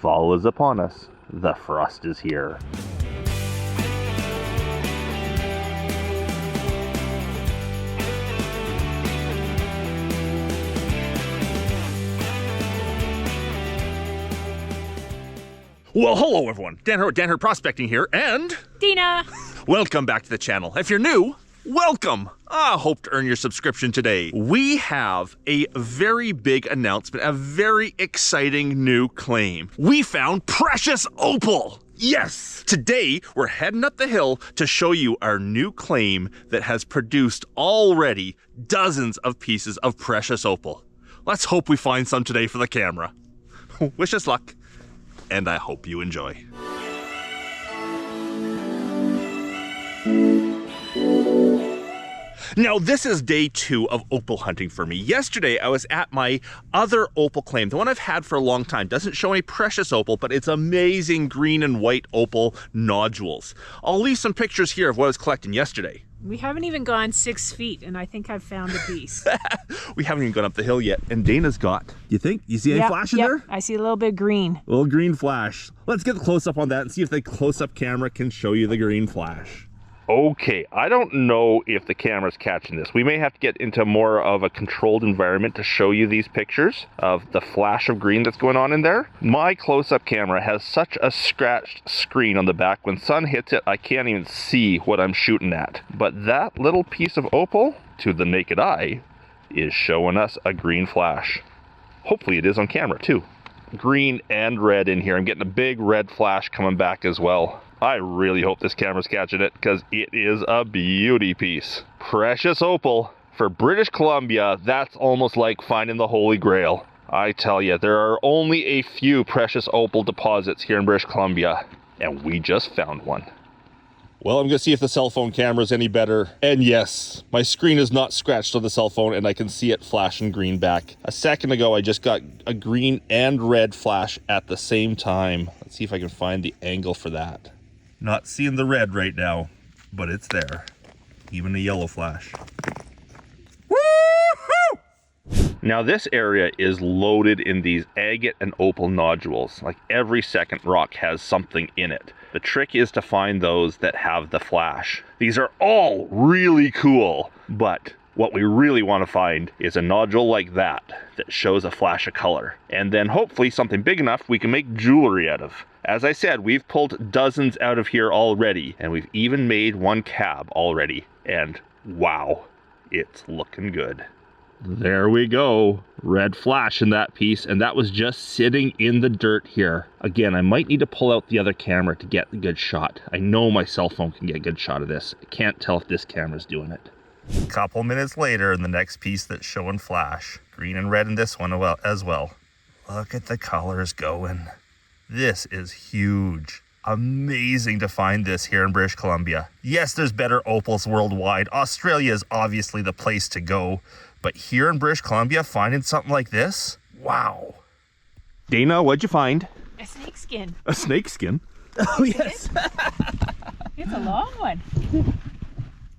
Fall is upon us. The frost is here. Well, hello everyone. Dan Hurd Prospecting here, and Dayna. Welcome back to the channel. If you're new, welcome. I hope to earn your subscription today. We have a very big announcement, a very exciting new claim. We found precious opal. Yes! Today, we're heading up the hill to show you our new claim that has produced already dozens of pieces of precious opal. Let's hope we find some today for the camera. Wish us luck, and I hope you enjoy. Now, this is day 2 of opal hunting for me. Yesterday, I was at my other opal claim, the one I've had for a long time. Doesn't show any precious opal, but it's amazing green and white opal nodules. I'll leave some pictures here of what I was collecting yesterday. We haven't even gone 6 feet, and I think I've found a piece. We haven't even gone up the hill yet, and Dayna's got. You think? You see any flash in there? I see a little bit of green. A little green flash. Let's get the close-up on that and see if the close-up camera can show you the green flash. Okay, I don't know if the camera's catching this. We may have to get into more of a controlled environment to show you these pictures of the flash of green that's going on in there. My close-up camera has such a scratched screen on the back. When sun hits it, I can't even see what I'm shooting at. But that little piece of opal, to the naked eye, is showing us a green flash. Hopefully it is on camera too. Green and red in here. I'm getting a big red flash coming back as well. I really hope this camera's catching it, because it is a beauty piece. Precious opal. For British Columbia, that's almost like finding the Holy Grail. I tell you, there are only a few precious opal deposits here in British Columbia, and we just found one. Well, I'm gonna see if the cell phone camera's any better. And yes, my screen is not scratched on the cell phone, and I can see it flashing green back. A second ago, I just got a green and red flash at the same time. Let's see if I can find the angle for that. Not seeing the red right now, but it's there. Even a yellow flash. Woo-hoo! Now this area is loaded in these agate and opal nodules. Like every second rock has something in it. The trick is to find those that have the flash. These are all really cool, but what we really want to find is a nodule like that shows a flash of color. And then hopefully something big enough we can make jewelry out of. As I said, we've pulled dozens out of here already, and we've even made one cab already. And wow, it's looking good. There we go. Red flash in that piece, and that was just sitting in the dirt here. Again, I might need to pull out the other camera to get a good shot. I know my cell phone can get a good shot of this. I can't tell if this camera's doing it. Couple minutes later, and the next piece that's showing flash. Green and red in this one as well. Look at the colors going. This is huge. Amazing to find this here in British Columbia. Yes, there's better opals worldwide. Australia is obviously the place to go. But here in British Columbia, finding something like this? Wow. Dayna, what'd you find? A snake skin. A snake skin? Oh, yes. It's a long one.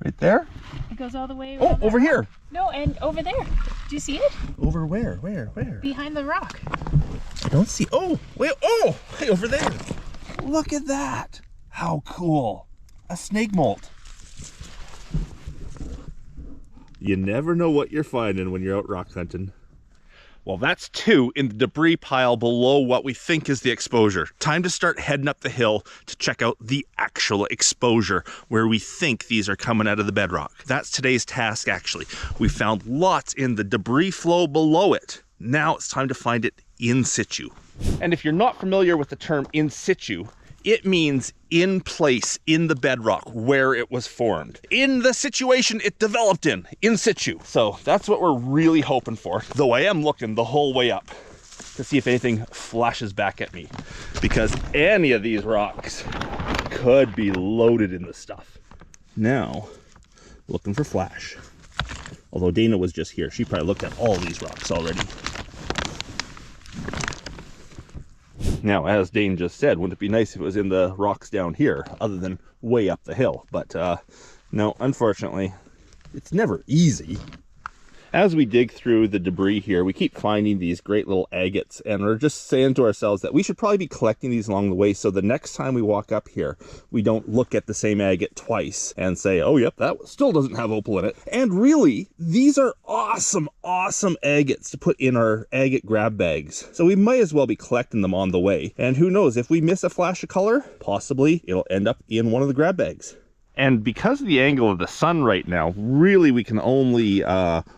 Right there? It goes all the way around. Oh, over rock. here. No, and over there. Do you see it? Over where? Where? Behind the rock. I don't see. Oh, wait. Oh, hey, over there. Look at that. How cool. A snake molt. You never know what you're finding when you're out rock hunting. Well, that's 2 in the debris pile below what we think is the exposure. Time to start heading up the hill to check out the actual exposure where we think these are coming out of the bedrock. That's today's task, actually. We found lots in the debris flow below it. Now it's time to find it in situ. And if you're not familiar with the term in situ, it means in place in the bedrock where it was formed. In the situation it developed in situ. So that's what we're really hoping for. Though I am looking the whole way up to see if anything flashes back at me, because any of these rocks could be loaded in the stuff. Now, looking for flash. Although Dayna was just here, she probably looked at all these rocks already. Now, as Dane just said, wouldn't it be nice if it was in the rocks down here, other than way up the hill? But no, unfortunately, it's never easy. As we dig through the debris here, we keep finding these great little agates, and we're just saying to ourselves that we should probably be collecting these along the way, so the next time we walk up here, we don't look at the same agate twice and say, oh yep, that still doesn't have opal in it. And really, these are awesome agates to put in our agate grab bags, so we might as well be collecting them on the way. And who knows, if we miss a flash of color, possibly it'll end up in one of the grab bags. And because of the angle of the sun right now, really we can only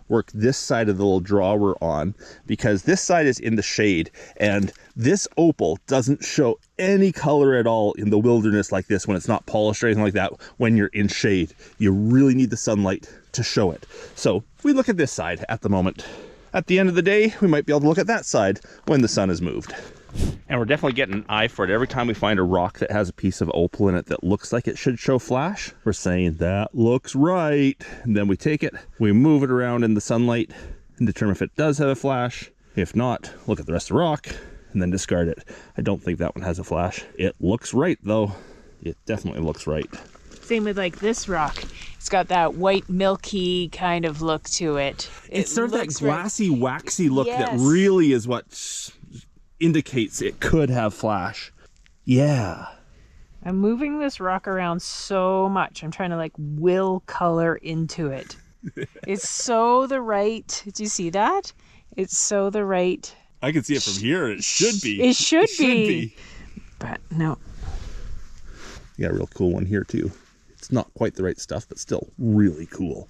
work this side of the little draw we're on, because this side is in the shade, and this opal doesn't show any color at all in the wilderness like this when it's not polished or anything like that. When you're in shade, you really need the sunlight to show it. So we look at this side at the moment. At the end of the day, we might be able to look at that side when the sun has moved. And we're definitely getting an eye for it. Every time we find a rock that has a piece of opal in it that looks like it should show flash, we're saying that looks right. And then we take it, we move it around in the sunlight and determine if it does have a flash. If not, look at the rest of the rock and then discard it. I don't think that one has a flash. It looks right though. It definitely looks right. Same with like this rock. It's got that white milky kind of look to it. It's sort of that glassy, waxy look Yes. that really is what indicates it could have flash. Yeah. I'm moving this rock around so much. I'm trying to like will color into it. It's so the right. Do you see that? It's so the right. I can see it from here. It should be. It should be. But no. You got a real cool one here too. It's not quite the right stuff, but still really cool.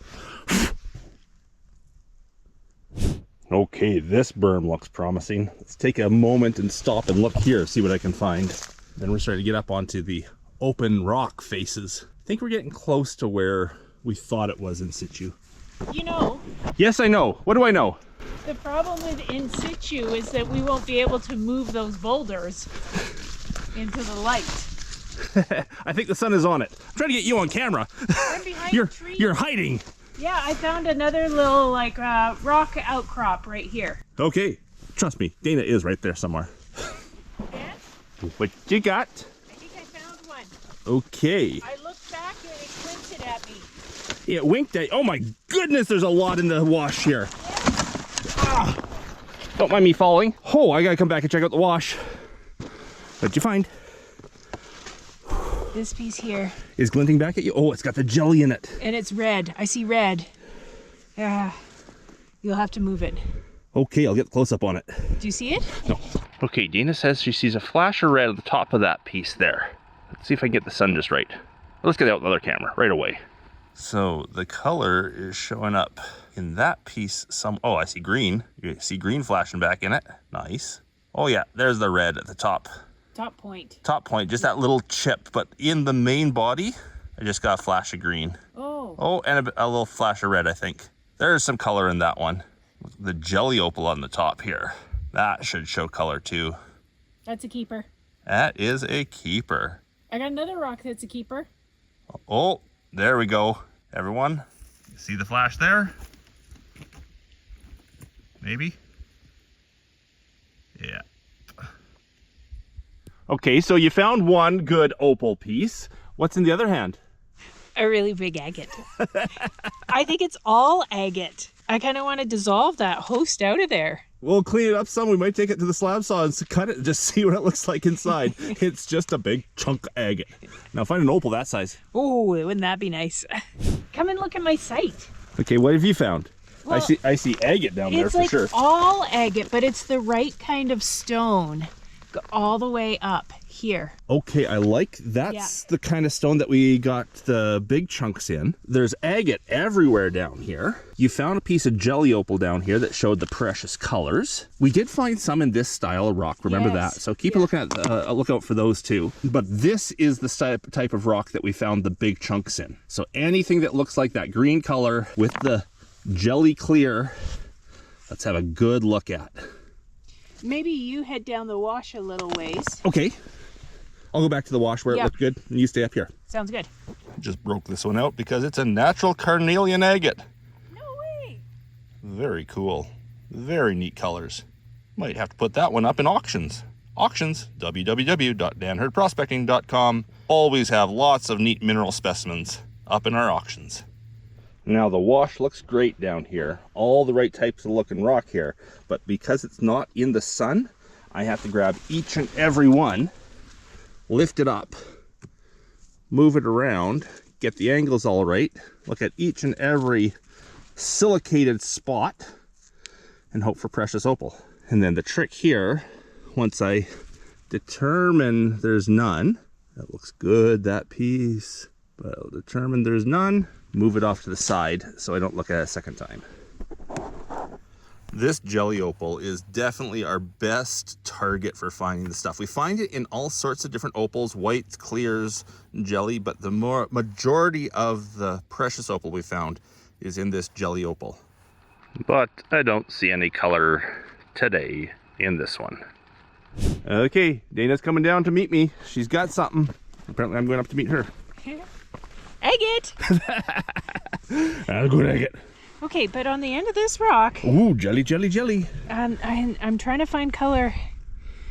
Okay, this berm looks promising. Let's take a moment and stop and look here, see what I can find. Then we're starting to get up onto the open rock faces. I think we're getting close to where we thought it was in situ. You know, Yes, I know. What do I know? the problem with in situ is that we won't be able to move those boulders into the light. I think the sun is on it. I'm trying to get you on camera. I'm behind a tree. You're hiding. Yeah, I found another little like rock outcrop right here. Okay, trust me, Dayna is right there somewhere. Yes, What you got? I think I found one. Okay. I looked back and it squinted at me. It winked at. Oh my goodness, there's a lot in the wash here. Ah, don't mind me falling. Oh, I gotta come back and check out the wash. What'd you find? This piece here. Is glinting back at you? Oh, it's got the jelly in it. And it's red. I see red. Yeah. You'll have to move it. Okay, I'll get close up on it. Do you see it? No. Okay, Dayna says she sees a flash of red at the top of that piece there. Let's see if I can get the sun just right. Let's get out the other camera right away. So the color is showing up in that piece some. Oh, I see green. You see green flashing back in it. Nice. Oh yeah, there's the red at the top. Top point. Top point, just that little chip, but in the main body, I just got a flash of green. Oh. Oh, and a little flash of red, I think. There's some color in that one. The jelly opal on the top here. That should show color too. That's a keeper. That is a keeper. I got another rock that's a keeper. Oh, there we go. Everyone, you see the flash there? Maybe? Yeah. Okay, so you found one good opal piece. What's in the other hand? A really big agate. I think it's all agate. I kind of want to dissolve that host out of there. We'll clean it up some. We might take it to the slab saw and cut it and just see what it looks like inside. It's just a big chunk of agate. Now find an opal that size. Oh, wouldn't that be nice? Come and look at my site. Okay, what have you found? Well, I see agate down there it's for like sure. all agate, but it's the right kind of stone. Go all the way up here. Okay, I like that's the kind of stone that we got the big chunks in. There's agate everywhere down here. You found a piece of jelly opal down here that showed the precious colors. We did find some in this style of rock, remember that? So keep a lookout for those too. But this is the type of rock that we found the big chunks in. So anything that looks like that green color with the jelly clear, let's have a good look at. Maybe you head down the wash a little ways. Okay. I'll go back to the wash where it looked good, and you stay up here. Sounds good. Just broke this one out because it's a natural carnelian agate. No way. Very cool. Very neat colors. Might have to put that one up in auctions. Auctions, www.danhurdprospecting.com. Always have lots of neat mineral specimens up in our auctions. Now the wash looks great down here. All the right types of looking rock here. But because it's not in the sun, I have to grab each and every one, lift it up, move it around, get the angles all right, look at each and every silicated spot, and hope for precious opal. And then the trick here, once I determine there's none, that looks good, that piece, but I'll determine there's none, move it off to the side so I don't look at it a second time. This jelly opal is definitely our best target for finding the stuff. We find it in all sorts of different opals, whites, clears, jelly, but the majority of the precious opal we found is in this jelly opal. But I don't see any color today in this one. Okay, Dayna's coming down to meet me. She's got something. Apparently I'm going up to meet her. Agate! I'll go egg it. Okay, but on the end of this rock... Ooh, jelly, jelly, jelly. I'm trying to find color.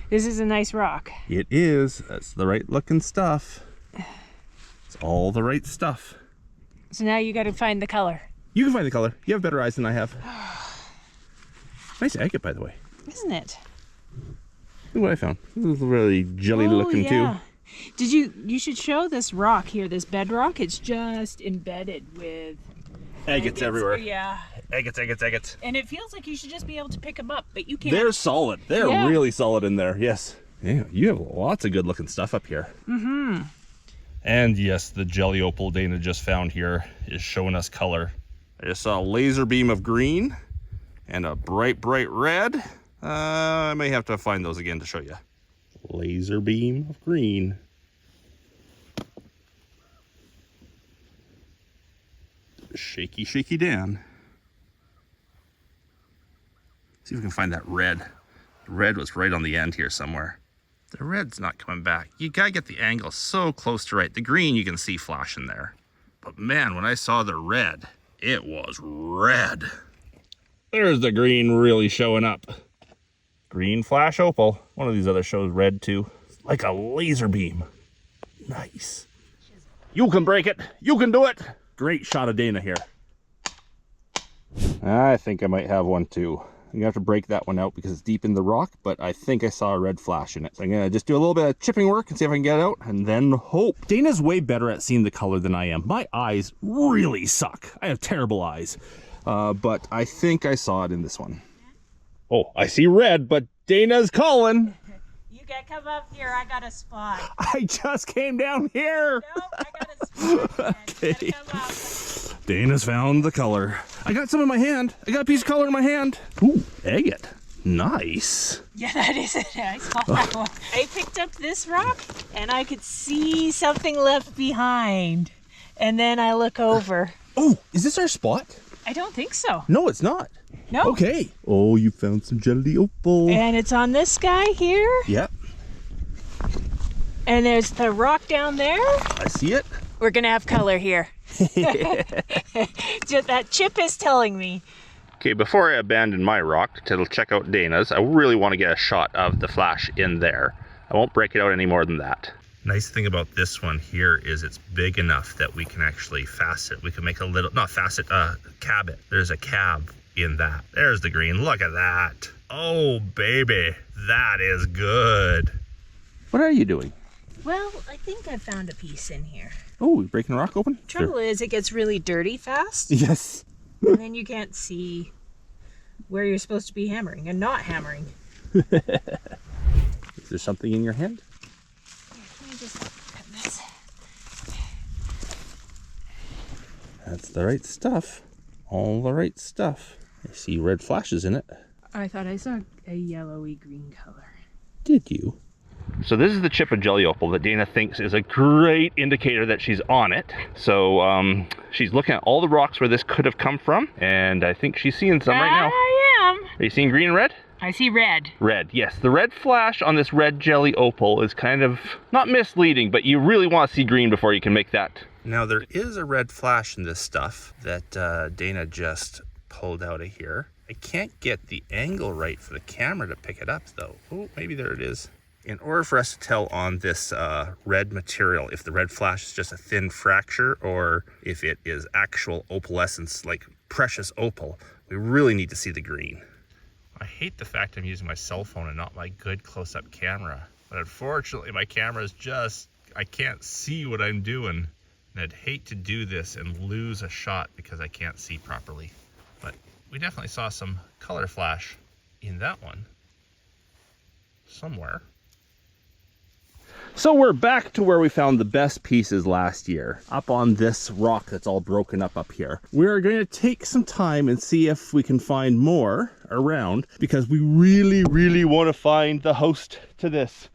This is a nice rock. It is. That's the right looking stuff. It's all the right stuff. So now you got to find the color. You can find the color. You have better eyes than I have. Nice agate, by the way. Isn't it? Look what I found. This is really jelly looking too. Did you should show this rock here, this bedrock. It's just embedded with agates everywhere. Yeah. Agates, agates, agates. And it feels like you should just be able to pick them up, but you can't. They're solid. They're really solid in there. Yes. Yeah, you have lots of good looking stuff up here. Mm-hmm. And yes, the jelly opal Dayna just found here is showing us color. I just saw a laser beam of green and a bright, bright red. I may have to find those again to show you. Laser beam of green. Shaky, shaky Dan. See if we can find that red. The red was right on the end here somewhere. The red's not coming back. You gotta get the angle so close to right. The green you can see flashing there. But man, when I saw the red, it was red. There's the green really showing up. Green flash opal. One of these other shows red too. Like a laser beam. Nice. You can break it. You can do it. Great shot of Dayna here. I think I might have one too. I'm gonna have to break that one out because it's deep in the rock, but I think I saw a red flash in it. So I'm gonna just do a little bit of chipping work and see if I can get it out and then hope. Dayna's way better at seeing the color than I am. My eyes really suck. I have terrible eyes. But I think I saw it in this one. Oh, I see red, but Dayna's calling. You gotta come up here. I got a spot. I just came down here. Nope, I got a spot. Okay. Dayna's found the color. I got some in my hand. I got a piece of color in my hand. Ooh, agate. Nice. Yeah, that is a nice one. I picked up this rock and I could see something left behind. And then I look over. Oh, is this our spot? I don't think so. No, it's not. No. Okay. Oh, you found some jelly opal. And it's on this guy here. Yep. And there's the rock down there. I see it. We're gonna have color here. That chip is telling me. Okay, before I abandon my rock to check out Dayna's, I really want to get a shot of the flash in there. I won't break it out any more than that. Nice thing about this one here is it's big enough that we can actually facet. We can make a little, not facet, cab it. There's a cab in that. There's the green. Look at that. Oh, baby. That is good. What are you doing? Well, I think I found a piece in here. Oh, you're breaking a rock open? Trouble is, it gets really dirty fast. Yes. And then you can't see where you're supposed to be hammering and not hammering. Is there something in your hand? Let me just cut this. That's the right stuff. All the right stuff. I see red flashes in it. I thought I saw a yellowy green color. Did you? So this is the chip of jelly opal that Dayna thinks is a great indicator that she's on it. So she's looking at all the rocks where this could have come from, and I think she's seeing some right now. I am. Are you seeing green and red? I see red. Red, yes. The red flash on this red jelly opal is kind of not misleading, but you really want to see green before you can make that. Now there is a red flash in this stuff that Dayna just pulled out of here. I can't get the angle right for the camera to pick it up though. Oh, maybe there it is. In order for us to tell on this red material if the red flash is just a thin fracture or if it is actual opalescence like precious opal, we really need to see the green. I hate the fact I'm using my cell phone and not my good close-up camera, but unfortunately my camera is just, I can't see what I'm doing, and I'd hate to do this and lose a shot because I can't see properly. But we definitely saw some color flash in that one somewhere. So we're back to where we found the best pieces last year, up on this rock that's all broken up here. We're going to take some time and see if we can find more around, because we really want to find the host to this,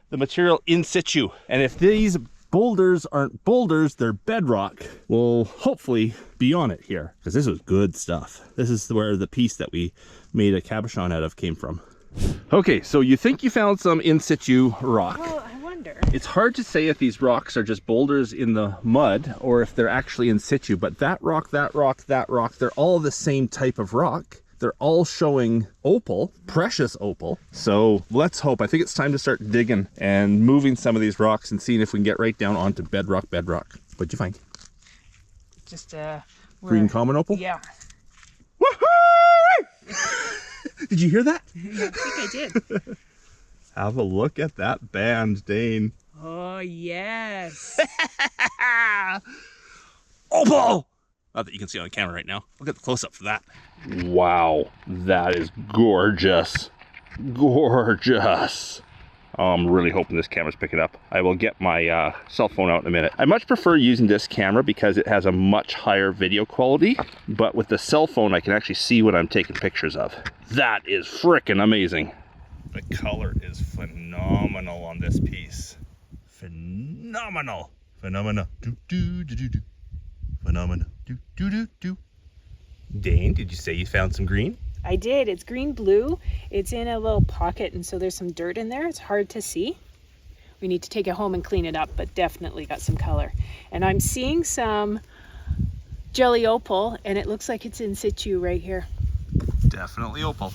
the material in situ. And if these boulders aren't boulders, they're bedrock, we'll hopefully be on it here, because this was good stuff. This is where the piece that we made a cabochon out of came from. Okay, so you think you found some in situ rock. Well, I wonder. It's hard to say if these rocks are just boulders in the mud or if they're actually in situ, but that rock, that rock, that rock, they're all the same type of rock. They're all showing opal, precious opal. So let's hope. I think it's time to start digging and moving some of these rocks and seeing if we can get right down onto bedrock. What'd you find? Just green common opal? Yeah. Woohoo! Did you hear that? I think I did. Have a look at that band, Dane. Oh, yes. Opal! Not that you can see on the camera right now. Look at the close-up for that. Wow, that is gorgeous. Gorgeous. Oh, I'm really hoping this camera's picking up. I will get my cell phone out in a minute. I much prefer using this camera because it has a much higher video quality, but with the cell phone I can actually see what I'm taking pictures of. That is frickin' amazing. The color is phenomenal on this piece. Phenomenal. Phenomenal. Do do do do do. Phenomenal. Do do do do. Dane, did you say you found some green? I did. It's green blue. It's in a little pocket, and so there's some dirt in there. It's hard to see. We need to take it home and clean it up, but definitely got some color. And I'm seeing some jelly opal, and it looks like it's in situ right here. Definitely opal.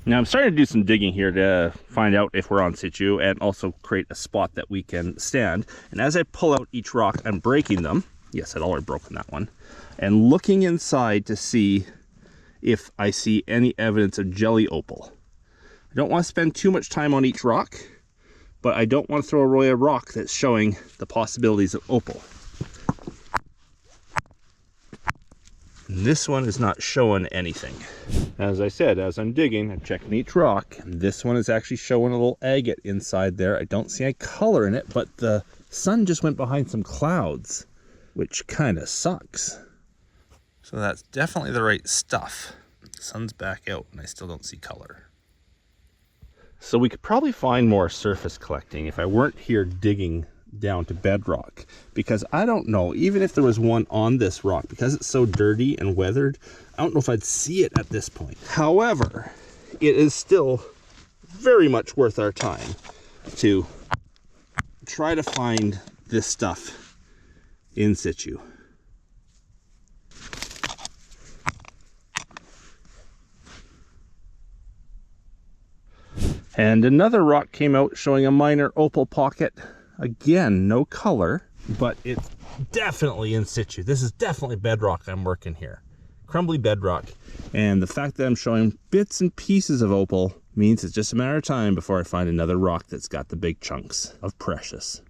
Now I'm starting to do some digging here to find out if we're on situ and also create a spot that we can stand. And as I pull out each rock, I'm breaking them. Yes, I'd already broken that one. And looking inside to see if I see any evidence of jelly opal. I don't want to spend too much time on each rock, but I don't want to throw away a rock that's showing the possibilities of opal. And this one is not showing anything. As I said, as I'm digging, I'm checking each rock, and this one is actually showing a little agate inside there. I don't see any color in it, but the sun just went behind some clouds, which kind of sucks. So that's definitely the right stuff. The sun's back out and I still don't see color. So we could probably find more surface collecting if I weren't here digging down to bedrock, because I don't know, even if there was one on this rock, because it's so dirty and weathered, I don't know if I'd see it at this point. However, it is still very much worth our time to try to find this stuff in situ. And another rock came out showing a minor opal pocket. Again, no color, but it's definitely in situ. This is definitely bedrock I'm working here. Crumbly bedrock. And the fact that I'm showing bits and pieces of opal means it's just a matter of time before I find another rock that's got the big chunks of precious.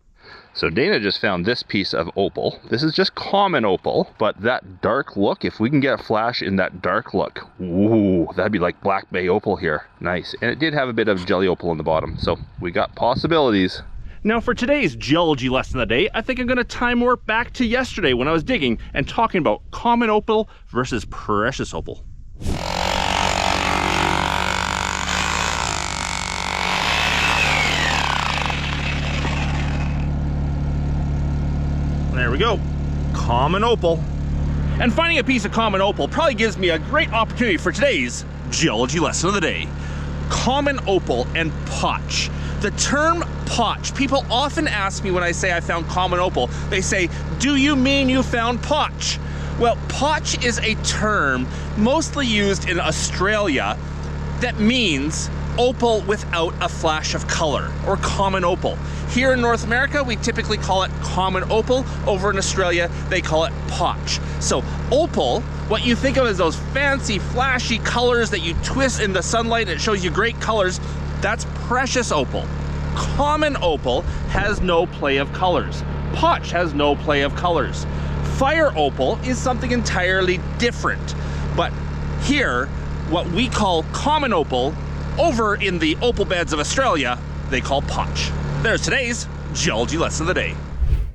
So Dayna just found this piece of opal. This is just common opal, but that dark look, if we can get a flash in that dark look, ooh, that'd be like Black Bay opal here. Nice. And it did have a bit of jelly opal on the bottom, so we got possibilities. Now for today's geology lesson of the day, I think I'm going to time warp back to yesterday when I was digging and talking about common opal versus precious opal. There we go, common opal. And finding a piece of common opal probably gives me a great opportunity for today's geology lesson of the day. Common opal and potch. The term potch, people often ask me when I say I found common opal, they say, do you mean you found potch? Well, potch is a term mostly used in Australia that means opal without a flash of color, or common opal. Here in North America, we typically call it common opal. Over in Australia, they call it potch. So opal, what you think of as those fancy, flashy colors that you twist in the sunlight and it shows you great colors, that's precious opal. Common opal has no play of colors. Potch has no play of colors. Fire opal is something entirely different. But here, what we call common opal, over in the opal beds of Australia, they call potch. There's today's geology lesson of the day.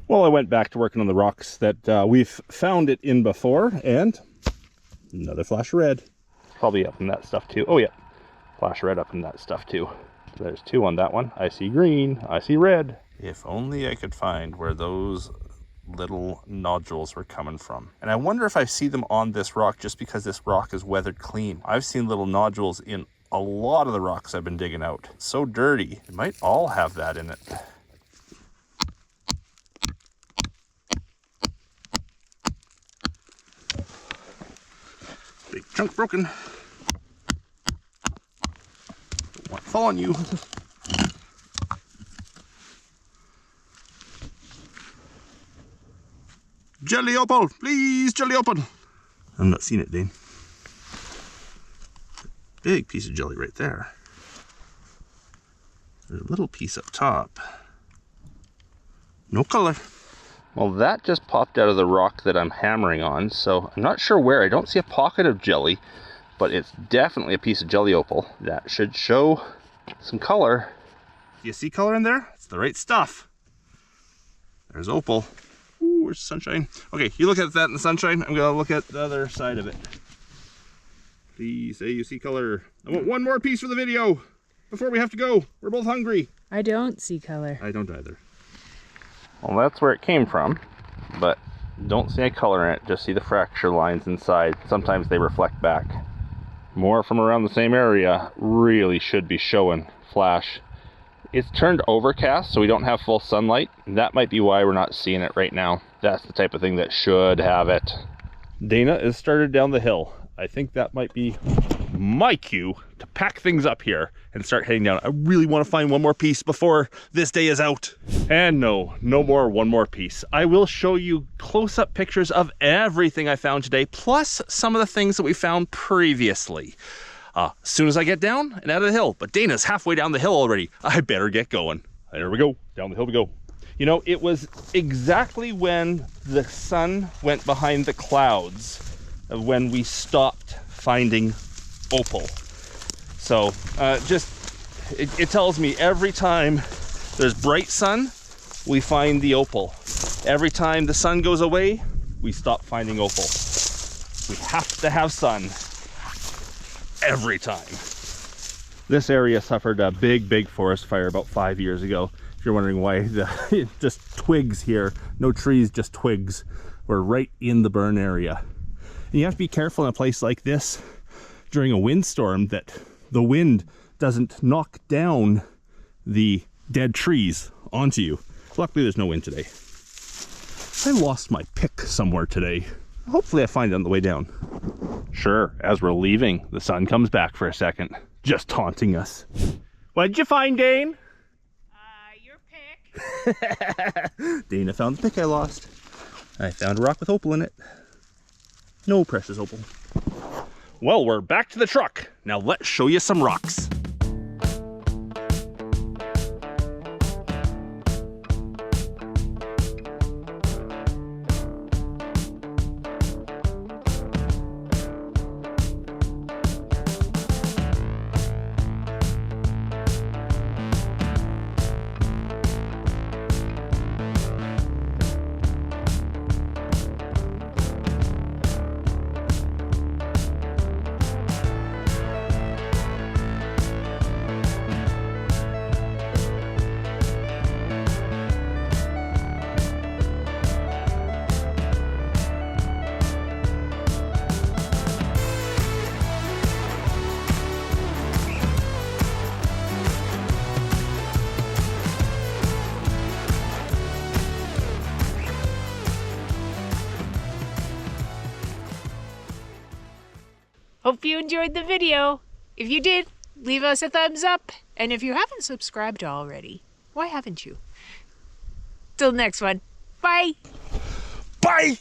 Well, I went back to working on the rocks that we've found it in before, and another flash of red. Probably up in that stuff too. Oh yeah, flash of red up in that stuff too. There's two on that one. I see green, I see red. If only I could find where those little nodules were coming from. And I wonder if I see them on this rock just because this rock is weathered clean. I've seen little nodules in a lot of the rocks I've been digging out. It's so dirty. It might all have that in it. Big chunk broken. Don't want to fall on you. Jelly opal, please, jelly opal. I'm not seeing it, Dane. Big piece of jelly right there. There's a little piece up top. No color. Well, that just popped out of the rock that I'm hammering on, so I'm not sure where. I don't see a pocket of jelly, but it's definitely a piece of jelly opal. That should show some color. Do you see color in there? It's the right stuff. There's opal. Ooh, where's the sunshine? Okay, you look at that in the sunshine. I'm gonna look at the other side of it. Please say you see color. I want one more piece for the video before we have to go. We're both hungry. I don't see color. I don't either. Well, that's where it came from, but don't see any color in it. Just see the fracture lines inside. Sometimes they reflect back. More from around the same area really should be showing flash. It's turned overcast, so we don't have full sunlight. That might be why we're not seeing it right now. That's the type of thing that should have it. Dayna has started down the hill. I think that might be my cue to pack things up here and start heading down. I really want to find one more piece before this day is out. And no more one more piece. I will show you close-up pictures of everything I found today, plus some of the things that we found previously. As soon as I get down and out of the hill. But Dayna's halfway down the hill already. I better get going. There we go. Down the hill we go. You know, it was exactly when the sun went behind the clouds of when we stopped finding opal. So it tells me every time there's bright sun, we find the opal. Every time the sun goes away, we stop finding opal. We have to have sun every time. This area suffered a big forest fire about 5 years ago. If you're wondering why, just twigs here, no trees, just twigs. We're right in the burn area. And you have to be careful in a place like this during a windstorm that the wind doesn't knock down the dead trees onto you. Luckily there's no wind today. I lost my pick somewhere today. Hopefully I find it on the way down. Sure, as we're leaving, the sun comes back for a second, just taunting us. What'd you find, Dane? Your pick. Dayna found the pick I lost. I found a rock with opal in it. No precious opal. Well, we're back to the truck. Now let's show you some rocks. Hope you enjoyed the video. If you did, leave us a thumbs up. And if you haven't subscribed already, why haven't you? Till the next one. Bye. Bye.